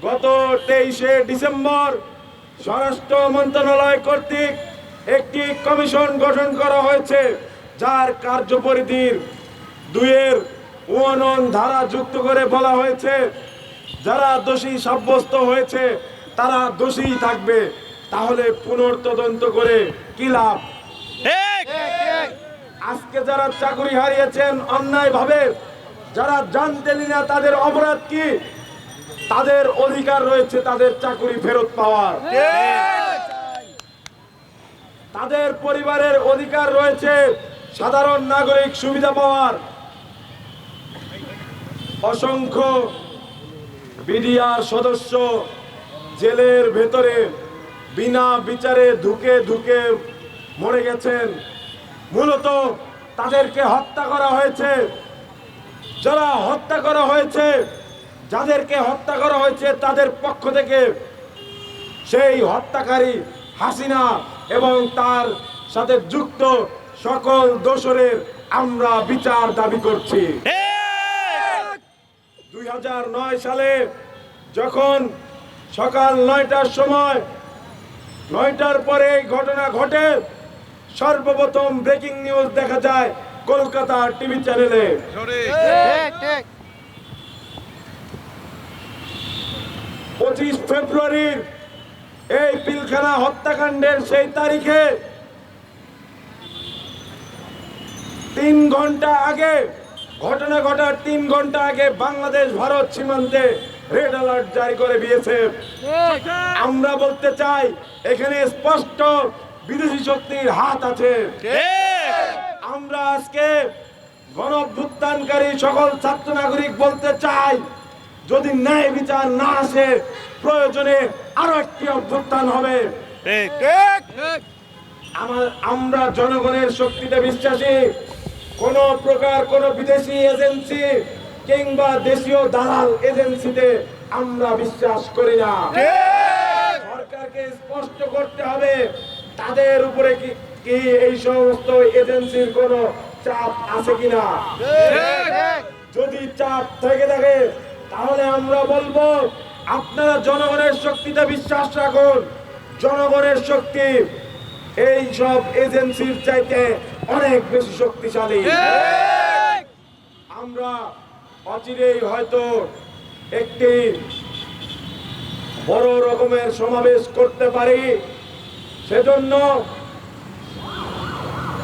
গত 23শে ডিসেম্বর স্বরাষ্ট্র মন্ত্রণালয় কর্তৃক একটি কমিশন গঠন করা হয়েছে, যার কার্যপরিধির 2-এর ধারা যুক্ত করে বলা হয়েছে যারা দোষী সাব্যস্ত হয়েছে তারা দোষী থাকবে। তাহলে পুনর্তদন্ত করে কি লাভ? আজকে যারা চাকরি হারিয়েছেন অন্যায়ভাবে, যারা জানতেনি না তাদের অপরাধ কি, তাদের অধিকার রয়েছে তাদের চাকরি ফেরত পাওয়ার। তাদের পরিবারের অধিকার রয়েছে সাধারণ নাগরিক সুবিধা পাওয়ার। অসংখ্য বিডিআর সদস্য জেলের ভেতরে বিনা বিচারে ধুকে ধুকে মরে গেছেন। মূলত তাদেরকে হত্যা করা হয়েছে। যারা হত্যা করা হয়েছে, যাদেরকে হত্যা করা হয়েছে তাদের পক্ষ থেকে সেই হত্যাকারী হাসিনা এবং তার সাথে যুক্ত সকল দোষরের আমরা বিচার দাবি করছি। 2009 সালে যখন সকাল 9টার সময় 9টার পরে ঘটনা ঘটে, সর্বপ্রথম ব্রেকিং নিউজ দেখা যায় কলকাতা টিভি চ্যানেলে। 25 ফেব্রুয়ারির এই পিলখানা হত্যাকাণ্ডের সেই তারিখে 3 ঘন্টা আগে, ঘটনা ঘটার 3 ঘন্টা আগে বাংলাদেশ ভারত সীমান্তে রেড অ্যালার্ট জারি করে দিয়েছে। আমরা বলতে চাই এখানে স্পষ্ট বিদেশি শক্তির হাত আছে। আমরা আজকে গণঅভ্যুত্থানকারী সকল ছাত্র নাগরিক বলতে চাই, যদি ন্যায় বিচার না আসে প্রয়োজনে আরো একটি অভ্যুত্থান হবে। আমরা জনগণের শক্তিতে বিশ্বাসী। কোন প্রকার কোন বিদেশি এজেন্সি কিংবা দেশীয় দালাল এজেন্সিতে আমরা বিশ্বাস করি না। সরকারকে স্পষ্ট করতে হবে তাদের উপরে কি এই সমস্ত এজেন্সির কোন চাপ আছে কিনা। যদি চাপ থেকে থাকে তাহলে আমরা বলবো আপনারা জনগণের শক্তিতে বিশ্বাস রাখুন। জনগণের শক্তি এই সব এজেন্সির চাইতে অনেক বেশি শক্তিশালী। আমরা অচিরেই হয়তো একটি বড় রকমের সমাবেশ করতে পারি। সেজন্য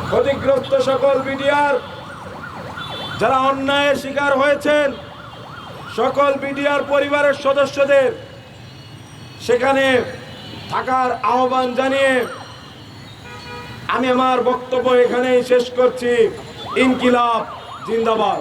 ক্ষতিগ্রস্ত সকল বিডিআর যারা অন্যায়ের শিকার হয়েছেন, সকল বিডিআর পরিবারের সদস্যদের সেখানে থাকার আহ্বান জানিয়ে আমি আমার বক্তব্য এখানেই শেষ করছি। ইনকিলাব জিন্দাবাদ।